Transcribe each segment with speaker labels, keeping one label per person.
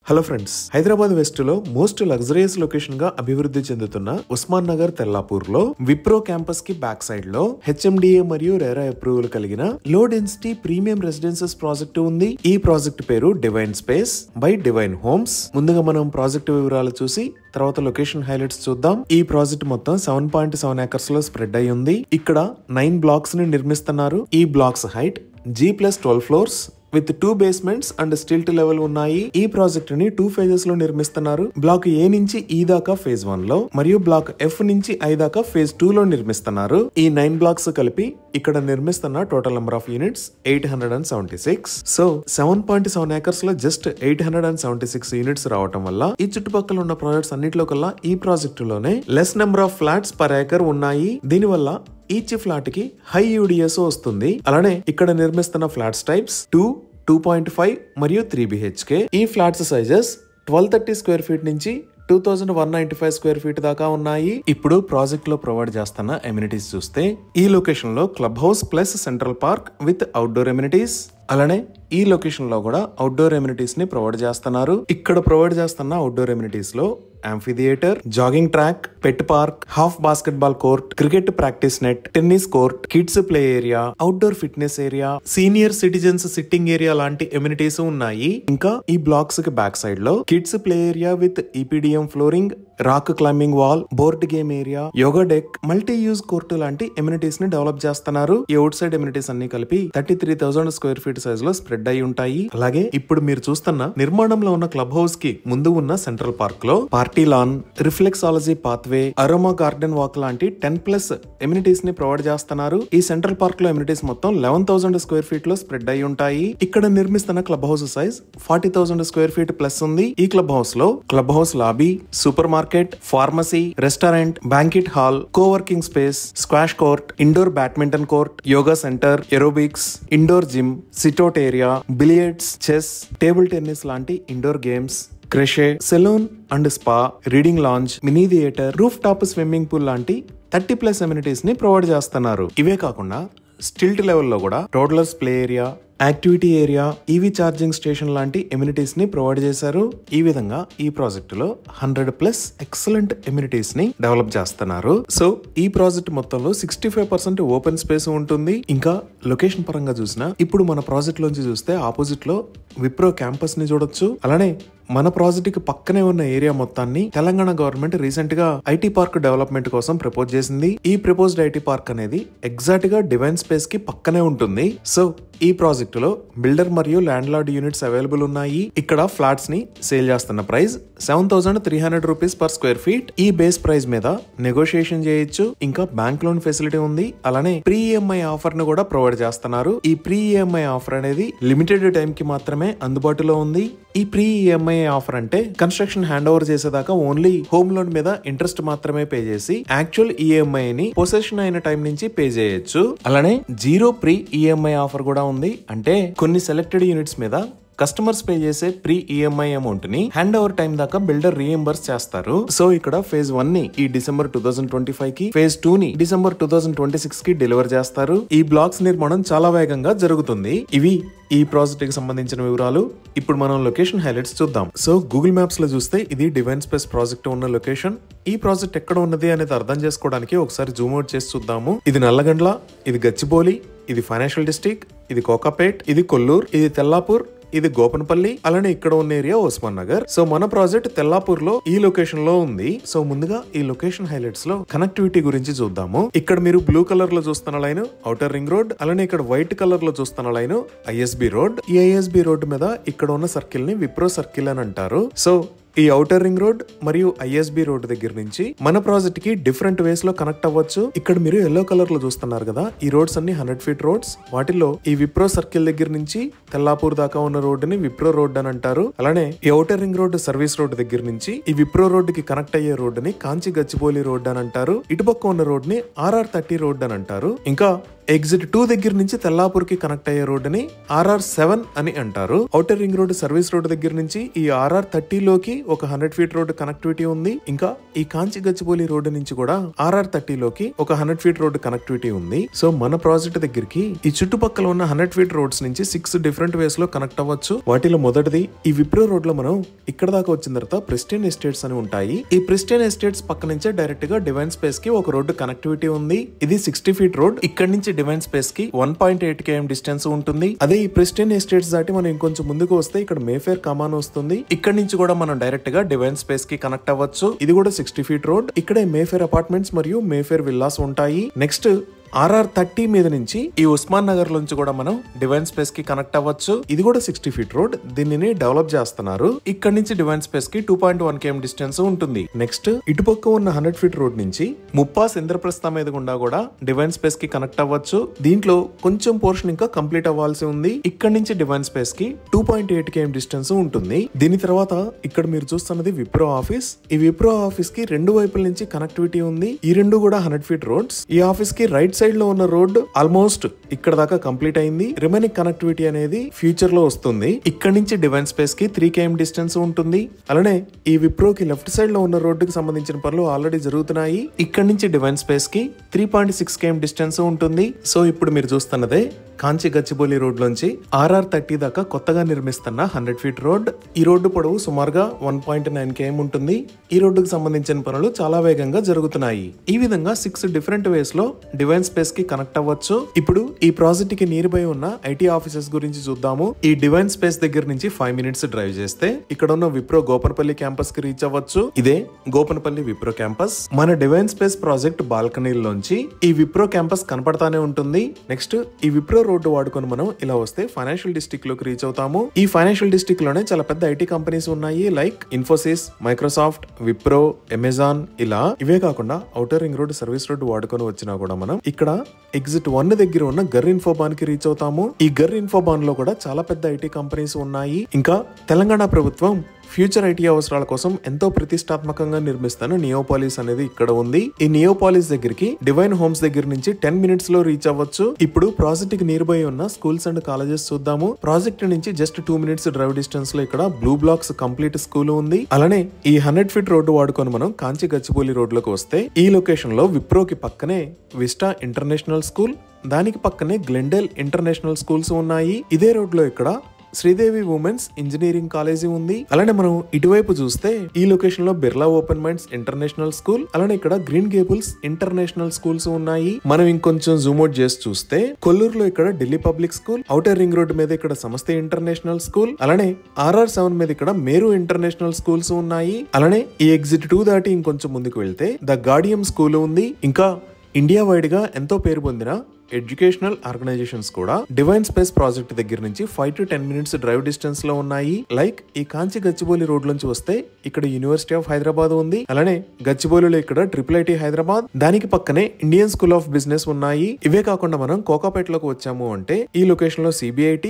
Speaker 1: Hello friends, Hyderabad west లో most luxurious location గా అభివృద్ధి చెందుతున్న ఉస్మాన్ నగర్ తెల్లాపూర్ లో విప్రో క్యాంపస్ కి బ్యాక్ సైడ్ లో హెచ్ఎండిఏ మరియు రెరా అప్రూవల్ కలిగిన low density premium residences project ఉంది. ఈ ప్రాజెక్ట్ పేరు divine space by divine homes. ముందుగా మనం ప్రాజెక్ట్ వివరాలు చూసి తర్వాత లొకేషన్ హైలైట్స్ చూద్దాం. ఈ ప్రాజెక్ట్ మొత్తం 7.7 ఏకర్స్ లో స్ప్రెడ్ అయి ఉంది. ఇక్కడ 9 బ్లాక్స్ ని నిర్మిస్తున్నారు. ఈ blocks height G+12 floors with 2 basements and stilt level ఉన్నాయి. ఈ ప్రాజెక్ట్ ని 2 phases లో నిర్మిస్తున్నారు. బ్లాక్ ఏ నుంచి ఈ దాకా phase 1 లో మరియు బ్లాక్ F నుంచి I దాకా phase 2 లో నిర్మిస్తున్నారు. ఈ 9 బ్లాక్స్ కలిపి ఇక్కడ నిర్మిస్తున్న total number of units 876. So 7.7 acres లో జస్ట్ 876 యూనిట్స్ రావటం వల్ల ఈ చుట్టుపక్కల ఉన్న ప్రాజెక్ట్స్ అన్నిటిలో కల్లా ఈ ప్రాజెక్ట్ లోనే less number of flats per acre ఉన్నాయి. దీనివల్ల ఈచ్ ఫ్లాట్ కి హై యూడిఎస్ వస్తుంది. అలానే ఇక్కడ నిర్మిస్తున్న ఫ్లాట్స్ టైప్స్ 2, 2.5 మరియు 3 BHK. ఈ ఫ్లాట్స్ సైజెస్ 1230 స్క్వేర్ ఫీట్ నుంచి 2195 స్క్వేర్ ఫీట్ దాకా ఉన్నాయి. ఇప్పుడు ప్రాజెక్ట్ లో ప్రొవైడ్ చేస్తున్న ఎమ్యూనిటీస్ చూస్తే ఈ లొకేషన్ లో club house plus central park with outdoor amenities. అలానే ఈ లొకేషన్ లో కూడా అవుట్డోర్ ఎమ్యూనిటీస్ ని ప్రొవైడ్ చేస్తున్నారు. ఇక్కడ ప్రొవైడ్ చేస్తున్న అవుట్డోర్ ఎమ్యూనిటీస్ లో amphitheatre, jogging track, pet park, half basketball court, cricket practice net, tennis court, kids play area, outdoor fitness area, senior citizens sitting area లాంటి amenities ఉన్నాయి. ఇంకా ఈ blocks కి బ్యాక్ సైడ్ లో kids play area with EPDM flooring, rock climbing wall, board game area, yoga deck, multi use court లాంటి amenities ని develop చేస్తున్నారు. ఈ అవుట్ సైడ్ ఎమ్యూనిటీస్ అన్ని కలిపి 33,000 స్క్వేర్ ఫీట్ సైజ్ లో స్ప్రెడ్ అయి ఉంటాయి. అలాగే ఇప్పుడు మీరు చూస్తున్న నిర్మాణంలో ఉన్న క్లబ్ హౌస్ కి ముందు ఉన్న సెంట్రల్ పార్క్ లో party lawn, reflexology pathway, aroma garden walk లాంటి 10+ ఎమ్యూనిటీస్ ని ప్రొవైడ్ చేస్తున్నారు. ఈ సెంట్రల్ పార్క్ లో ఎమ్యూనిటీస్ మొత్తం 11,000 స్క్వేర్ ఫీట్ లో స్ప్రెడ్ అయి ఉంటాయి. ఇక్కడ నిర్మిస్తున్న club house size 40,000 square feet plus ఉంది. ఈ క్లబ్ హౌస్ లో club house lobby, supermarket, pharmacy, restaurant, banquet hall, coworking space, squash court, indoor badminton court, yoga centre, aerobics, indoor gym, sitout area, billiards, chess, table tennis లాంటి indoor games, creche, salon and spa, reading lounge, mini theatre, rooftop swimming pool లాంటి 30+ amenities ని provide చేస్తున్నారు. ఇవే కాకుండా stilt లెవెల్లో కూడా toddlers play area, activity area, EV charging station లాంటి amenities ని ప్రొవైడ్ చేశారు. ఈ విధంగా ఈ ప్రాజెక్ట్ లో 100+ ఎక్సలెంట్ ఎమ్యూనిటీస్ ని డెవలప్ చేస్తున్నారు. సో ఈ ప్రాజెక్ట్ మొత్తంలో 65% ఓపెన్ స్పేస్ ఉంటుంది. ఇంకా లొకేషన్ పరంగా చూసినా ఇప్పుడు మన ప్రాజెక్ట్ లోంచి చూస్తే ఆపోజిట్ లో విప్రో క్యాంపస్ ని చూడొచ్చు. అలానే మన ప్రాజెక్ట్ కి పక్కనే ఉన్న ఏరియా మొత్తాన్ని తెలంగాణ గవర్నమెంట్ రీసెంట్ గా ఐటీ పార్క్ డెవలప్మెంట్ కోసం ప్రపోజ్ చేసింది. ఈ ప్రపోజ్డ్ ఐటీ పార్క్ అనేది ఎగ్జాక్ట్ గా డివైన్ స్పేస్ కి పక్కనే ఉంటుంది. సో ఈ ప్రాజెక్ట్ లో బిల్డర్ మరియు ల్యాండ్ లార్డ్ యూనిట్స్ అవైలబుల్ ఉన్నాయి. ఇక్కడ ఫ్లాట్స్ ని సేల్ చేస్తున్న price 7,300 rupees per square feet. ఈ బేస్ ప్రైస్ మీద నెగోషియేషన్ చేయొచ్చు. ఇంకా బ్యాంక్ లోన్ ఫెసిలిటీ ఉంది. అలానే ప్రీ ఈఎంఐ ఆఫర్ ను కూడా ప్రొవైడ్ చేస్తున్నారు. ఈ ప్రీ ఈఎంఐ ఆఫర్ అనేది లిమిటెడ్ టైం కి మాత్రమే అందుబాటులో ఉంది. ఈ ప్రీ ఈఎంఐ ఆఫర్ అంటే కన్స్ట్రక్షన్ హ్యాండ్ ఓవర్ చేసేదాకా ఓన్లీ హోమ్ లోన్ మీద ఇంట్రెస్ట్ మాత్రమే పే చేసి యాక్చువల్ ఈఎంఐ ని పొసెషన్ అయిన టైం నుంచి పే చేయొచ్చు. అలానే 0 ప్రీ ఈఎంఐ ఆఫర్ కూడా ఉంది. అంటే కొన్ని సెలెక్టెడ్ యూనిట్స్ మీద కస్టమర్స్ పే చేసే ప్రీ ఈఎంఐ అమౌంట్ ని హ్యాండ్ ఓవర్ టైం దాకా బిల్డర్ రీఎంబర్స్ చేస్తారు. సో ఇక్కడ phase 1 ని ఈ డిసెంబర్ 2025 కి, phase 2 ని డిసెంబర్ 2026 కి డెలివర్ చేస్తారు. ఈ బ్లాక్స్ నిర్మాణం చాలా వేగంగా జరుగుతుంది. ఇవి ఈ ప్రాజెక్ట్ కి సంబంధించిన వివరాలు. ఇప్పుడు మనం లొకేషన్ హైలైట్స్ చూద్దాం. సో గూగుల్ మ్యాప్స్ లో చూస్తే ఇది డివైన్ స్పేస్ ప్రాజెక్ట్ ఉన్న లొకేషన్. ఈ ప్రాజెక్ట్ ఎక్కడ ఉన్నది అనేది అర్థం చేసుకోవడానికి ఒకసారి జూమ్ అవుట్ చేసి చూద్దాము. ఇది నల్లగండ్ల, ఇది గచ్చిబౌలి, ఇది ఫైనాన్షియల్ డిస్ట్రిక్ట్, ఇది కోకాపేట్, ఇది కొల్లూరు, ఇది తెల్లాపూర్, ఇది గోపనపల్లి. అలానే ఇక్కడ ఉన్న ఏరియా ఉస్మాన్ నగర్. సో మన ప్రాజెక్ట్ తెల్లాపూర్ లో ఈ లొకేషన్ లో ఉంది. సో ముందుగా ఈ లొకేషన్ హైలైట్స్ లో కనెక్టివిటీ గురించి చూద్దాము. ఇక్కడ మీరు బ్లూ కలర్ లో చూస్తున్న లైన్ ఔటర్ రింగ్ రోడ్. అలానే ఇక్కడ వైట్ కలర్ లో చూస్తున్న లైన్ ఐఎస్బి రోడ్. ఈ ఐఎస్బి రోడ్ మీద ఇక్కడ ఉన్న సర్కిల్ ని విప్రో సర్కిల్ అని అంటారు. సో ఈ ఔటర్ రింగ్ రోడ్ మరియు ఐఎస్బి రోడ్ దగ్గర నుంచి మన ప్రాజెక్ట్ కి డిఫరెంట్ వేస్ లో కనెక్ట్ అవ్వచ్చు. ఇక్కడ మీరు ఎల్లో కలర్ లో చూస్తున్నారు కదా, ఈ రోడ్స్ అన్ని 100 ఫీట్ రోడ్స్. వాటిలో ఈ విప్రో సర్కిల్ దగ్గర నుంచి తెల్లాపూర్ దాకా ఉన్న రోడ్ ని విప్రో రోడ్ అని అంటారు. అలానే ఈ outer ring road service road దగ్గర నుంచి ఈ విప్రో రోడ్ కి కనెక్ట్ అయ్యే రోడ్ ని కాంచి గచ్చిబౌలి రోడ్ అని అంటారు. ఇటుపక్క ఉన్న రోడ్ ని RR30 రోడ్ అని అంటారు. ఇంకా ఎగ్జిట్ 2 దగ్గర నుంచి తెల్లాపూర్ కి కనెక్ట్ అయ్యే రోడ్డుని RR7 అని అంటారు. Outer ring road service road దగ్గర నుంచి ఈ RR30 లోకి ఒక 100 ఫీట్ రోడ్డు కనెక్టివిటీ ఉంది. ఇంకా ఈ కాంచి గచ్చిబౌలి రోడ్డు నుంచి కూడా RR30 లోకి ఒక 100 ఫీట్ రోడ్డు కనెక్టివిటీ ఉంది. సో మన ప్రాజెక్ట్ దగ్గరికి ఈ చుట్టుపక్కల ఉన్న 100 ఫీట్ రోడ్స్ నుంచి 6 డిఫరెంట్ వేస్ లో కనెక్ట్ అవ్వచ్చు. వాటిలో మొదటిది ఈ విప్రో రోడ్ లో మనం ఇక్కడ దాకా వచ్చిన తర్వాత ప్రిస్టిన్ ఎస్టేట్స్ అని ఉంటాయి. ఈ ప్రిస్టిన్ ఎస్టేట్స్ పక్క నుంచే డైరెక్ట్ గా డివైన్ స్పేస్ కి ఒక రోడ్డు కనెక్టివిటీ ఉంది. ఇది 60 ఫీట్ రోడ్. ఇక్కడ నుంచి డివైన్ స్పేస్ కి 1.8 km డిస్టెన్స్ ఉంటుంది. అదే ఈ ప్రిస్టిన్ ఎస్టేట్స్ దాటి మనం ఇంకొంచెం ముందుకు వస్తే ఇక్కడ మేఫేర్ కమాన్ వస్తుంది. ఇక్కడ నుంచి కూడా మనం డైరెక్ట్ గా డివైన్ స్పేస్ కి కనెక్ట్ అవ్వచ్చు. ఇది కూడా 60 ఫీట్ రోడ్. ఇక్కడే మేఫేర్ అపార్ట్మెంట్స్ మరియు మేఫేర్ విల్లాస్ ఉంటాయి. నెక్స్ట్ RR30 మీద నుంచి ఈ ఉస్మాన్ నగర్ నుంచి కూడా మనం డివైన్ స్పేస్ కి కనెక్ట్ అవ్వచ్చు. ఇది కూడా 60 ఫీట్ రోడ్. దీనిని డెవలప్ చేస్తున్నారు. ఇక్కడ నుంచి డివైన్ స్పేస్ కి 2.1 km డిస్టెన్స్ ఉంటుంది. నెక్స్ట్ ఇటుపక్క ఉన్న 100 ఫీట్ రోడ్ నుంచి ముప్పాస్ ఇంద్రప్రస్థ మీద గుండా కూడా డివైన్ స్పేస్ కి కనెక్ట్ అవ్వచ్చు. దీంట్లో కొంచెం పోర్షన్ ఇంకా కంప్లీట్ అవ్వాల్సి ఉంది. ఇక్కడ నుంచి డివైన్ స్పేస్ కి 2.8 km డిస్టెన్స్ ఉంటుంది. దీని తర్వాత ఇక్కడ మీరు చూస్తున్నది విప్రో ఆఫీస్. ఈ విప్రో ఆఫీస్ కి రెండు వైపుల నుంచి కనెక్టివిటీ ఉంది. ఈ రెండు కూడా 100 ఫీట్ రోడ్స్. ఈ ఆఫీస్ కి రైట్ సైడ్ లో ఉన్న రోడ్ ఆల్మోస్ట్ ఇక్కడ దాకా కంప్లీట్ అయింది. రిమైనింగ్ కనెక్టివిటీ అనేది ఫ్యూచర్ లో వస్తుంది. ఇక్కడ నుంచి డివైన్ స్పేస్ కి 3 km డిస్టెన్స్ ఉంటుంది. అలానే ఈ విప్రో కి లెఫ్ట్ సైడ్ లో ఉన్న రోడ్డుకి సంబంధించిన పనులు ఆల్రెడీ జరుగుతున్నాయి. ఇక్కడ నుంచి డివైన్ స్పేస్ కి 3.6 km డిస్టెన్స్ ఉంటుంది. సో ఇప్పుడు మీరు చూస్తున్నదే కాంచి గచ్చిబౌలి రోడ్ లోంచి RR30 దాకా కొత్తగా నిర్మిస్తున్న 100 ఫీట్ రోడ్. ఈ రోడ్డు పొడవు సుమారుగా 1.9 km ఉంటుంది. ఈ రోడ్డుకు సంబంధించిన పనులు చాలా వేగంగా జరుగుతున్నాయి. ఈ విధంగా 6 డిఫరెంట్ వేస్ లో డివైన్ స్పేస్ కి కనెక్ట్ అవ్వచ్చు. ఇప్పుడు ఈ ప్రాజెక్ట్ కి నియర్ బై ఉన్న ఐటీ ఆఫీసెస్ గురించి చూద్దాము. ఈ డివైన్ స్పేస్ దగ్గర నుంచి 5 మినిట్స్ డ్రైవ్ చేస్తే ఇక్కడ ఉన్న విప్రో గోపనపల్లి క్యాంపస్ కి రీచ్ అవ్వచ్చు. ఇదే గోపనపల్లి విప్రో క్యాంపస్. మన డివైన్ స్పేస్ ప్రాజెక్ట్ బాల్కనీలోంచి ఈ విప్రో క్యాంపస్ కనపడతానే ఉంటుంది. నెక్స్ట్ ఈ విప్రో రోడ్డు వాడుకొని మనం ఇలా వస్తే ఫైనాన్షియల్ డిస్ట్రిక్ట్ లోకి రీచ్ అవుతాము. ఈ ఫైనాన్షియల్ డిస్ట్రిక్ట్ లోనే చాలా పెద్ద ఐటీ కంపెనీస్ ఉన్నాయి. Like Infosys, Microsoft, Wipro, Amazon ఇలా. ఇవే కాకుండా outer ring road service road వాడుకొని వచ్చినా కూడా మనం ఇక్కడ ఎగ్జిట్ 1 దగ్గర ఉన్న గర్ ఇన్ఫోబాన్ కి రీచ్ అవుతాము. ఈ గర్ ఇన్ఫోబాన్ లో కూడా చాలా పెద్ద ఐటీ కంపెనీస్ ఉన్నాయి. ఇంకా తెలంగాణ ప్రభుత్వం ఫ్యూచర్ ఐటీ అవసరాల కోసం ఎంతో ప్రతిష్టాత్మకంగా నిర్మిస్తున్న నియోపాలిస్ అనేది ఇక్కడ ఉంది. ఈ నియోపాలిస్ దగ్గరికి డివైన్ హోమ్స్ దగ్గర నుంచి 10 మినిట్స్ లో రీచ్ అవ్వచ్చు. ఇప్పుడు ప్రాజెక్ట్ కి నియర్ బై ఉన్న స్కూల్స్ అండ్ కాలేజెస్ చూద్దాము. ప్రాజెక్ట్ నుంచి జస్ట్ 2 మినిట్స్ డ్రైవ్ డిస్టెన్స్ లో ఇక్కడ బ్లూ బ్లాక్స్ కంప్లీట్ స్కూల్ ఉంది. అలానే ఈ 100 ఫీట్ రోడ్డు వాడుకొని మనం కాంచి గచ్చిబౌలి రోడ్ లోకి వస్తే ఈ లొకేషన్ లో విప్రోకి పక్కనే విస్టా ఇంటర్నేషనల్ స్కూల్, దానికి పక్కనే గ్లెండెల్ ఇంటర్నేషనల్ స్కూల్స్ ఉన్నాయి. ఇదే రోడ్ లో ఇక్కడ శ్రీదేవి ఉమెన్స్ ఇంజనీరింగ్ కాలేజీ ఉంది. అలానే మనం ఇటువైపు చూస్తే ఈ లొకేషన్ లో Birla open minds international school, అలానే ఇక్కడ గ్రీన్ గేబుల్స్ ఇంటర్నేషనల్ స్కూల్స్ ఉన్నాయి. మనం ఇంకొంచెం జూమ్ అవుట్ చేసి చూస్తే కొల్లూరులో ఇక్కడ Delhi public school, outer ring road మీద ఇక్కడ సమస్తే ఇంటర్నేషనల్ స్కూల్, అలానే RR7 మీద ఇక్కడ మేరు ఇంటర్నేషనల్ స్కూల్స్ ఉన్నాయి. అలానే ఈ ఎగ్జిట్ 2 దాటి ఇంకొంచెం ముందుకు వెళ్తే ద గార్డియం స్కూల్ ఉంది. ఇంకా ఇండియా వైడ్ గా ఎంతో పేరు పొందిన ఎడ్యుకేషనల్ ఆర్గనైజేషన్స్ కూడా డివైన్ స్పేస్ ప్రాజెక్ట్ దగ్గర నుంచి 5 to 10 మినిట్స్ డ్రైవ్ డిస్టెన్స్ లో ఉన్నాయి. లైక్ ఈ కాంచి గచ్చిబౌలి రోడ్ నుంచి వస్తే ఇక్కడ యూనివర్సిటీ ఆఫ్ హైదరాబాద్ ఉంది. అలానే గచ్చిబౌలిలో ఇక్కడ IIIT హైదరాబాద్, దానికి పక్కనే ఇండియన్ స్కూల్ ఆఫ్ బిజినెస్ ఉన్నాయి. ఇవే కాకుండా మనం కోకాపేటలోకి వచ్చాము అంటే ఈ లొకేషన్ లో CBIT,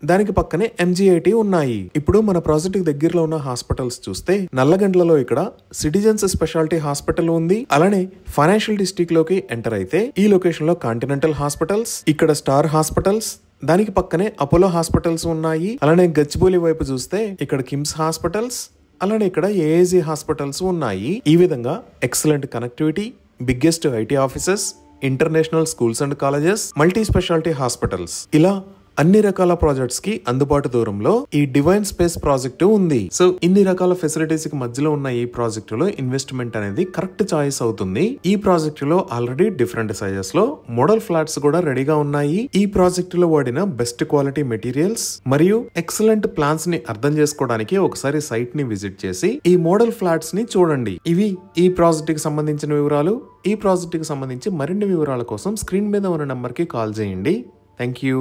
Speaker 1: దానికి పక్కనే MGIT ఉన్నాయి. ఇప్పుడు మన ప్రాజెక్ట్ దగ్గరలో ఉన్న హాస్పిటల్స్ చూస్తే నల్లగండ్లలో ఇక్కడ సిటిజన్స్ స్పెషాలిటీ హాస్పిటల్ ఉంది. అలానే ఫైనాన్షియల్ డిస్ట్రిక్ట్ లోకి ఎంటర్ అయితే ఈ లొకేషన్ లో కాంటినెంటల్ హాస్పిటల్స్, ఇక్కడ స్టార్ హాస్పిటల్స్, దానికి పక్కనే అపోలో హాస్పిటల్స్ ఉన్నాయి. అలానే గచ్చిబౌలి వైపు చూస్తే ఇక్కడ కిమ్స్ హాస్పిటల్స్, అలానే ఇక్కడ AAG హాస్పిటల్స్ ఉన్నాయి. ఈ విధంగా excellent connectivity, biggest IT offices, international schools and colleges, multi speciality hospitals ఇలా అన్ని రకాల ప్రాజెక్ట్స్ కి అందుబాటు దూరంలో ఈ డివైన్ స్పేస్ ప్రాజెక్ట్ ఉంది. సో ఇన్ని రకాల ఫెసిలిటీస్ కి మధ్యలో ఉన్న ఈ ప్రాజెక్ట్ లో ఇన్వెస్ట్మెంట్ అనేది కరెక్ట్ చాయిస్ అవుతుంది. ఈ ప్రాజెక్ట్ లో ఆల్రెడీ డిఫరెంట్ సైజెస్ లో మోడల్ ఫ్లాట్స్ కూడా రెడీగా ఉన్నాయి. ఈ ప్రాజెక్ట్ లో వాడిన బెస్ట్ క్వాలిటీ మెటీరియల్స్ మరియు ఎక్సలెంట్ ప్లాన్స్ ని అర్థం చేసుకోవడానికి ఒకసారి సైట్ ని విజిట్ చేసి ఈ మోడల్ ఫ్లాట్స్ ని చూడండి. ఇవి ఈ ప్రాజెక్ట్ కి సంబంధించిన వివరాలు. ఈ ప్రాజెక్ట్ కి సంబంధించి మరిన్ని వివరాల కోసం స్క్రీన్ మీద ఉన్న నంబర్ కి కాల్ చేయండి. Thank you.